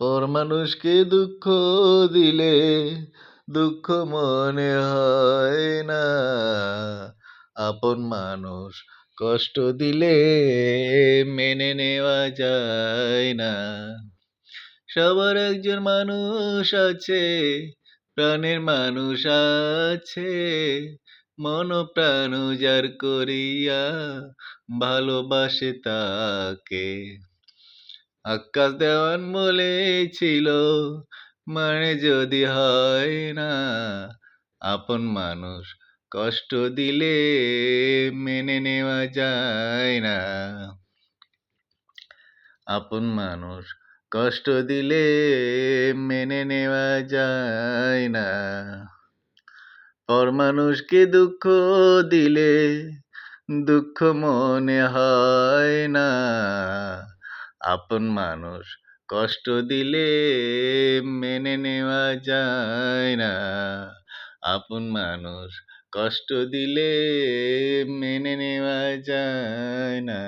পর মানুষকে দুঃখ দিলে দুঃখ মনে হয় না। আপন মানুষ কষ্ট দিলে মেনে নেওয়া যায় না। সবার একজন মানুষ আছে, প্রাণের মানুষ আছে, মন প্রাণ উজাড় করিয়া ভালোবাসে তাকে। আকাশ দেওয়ান বলেছিল, মানে যদি হয় না, আপন মানুষ কষ্ট দিলে মেনে নেওয়া যায় না। আপন মানুষ কষ্ট দিলে মেনে নেওয়া যায় না। পর মানুষকে দুঃখ দিলে দুঃখ মনে হয় না। আপন মানুষ কষ্ট দিলে মেনে নেওয়া যায় না। আপন মানুষ কষ্ট দিলে মেনে নেওয়া যায় না।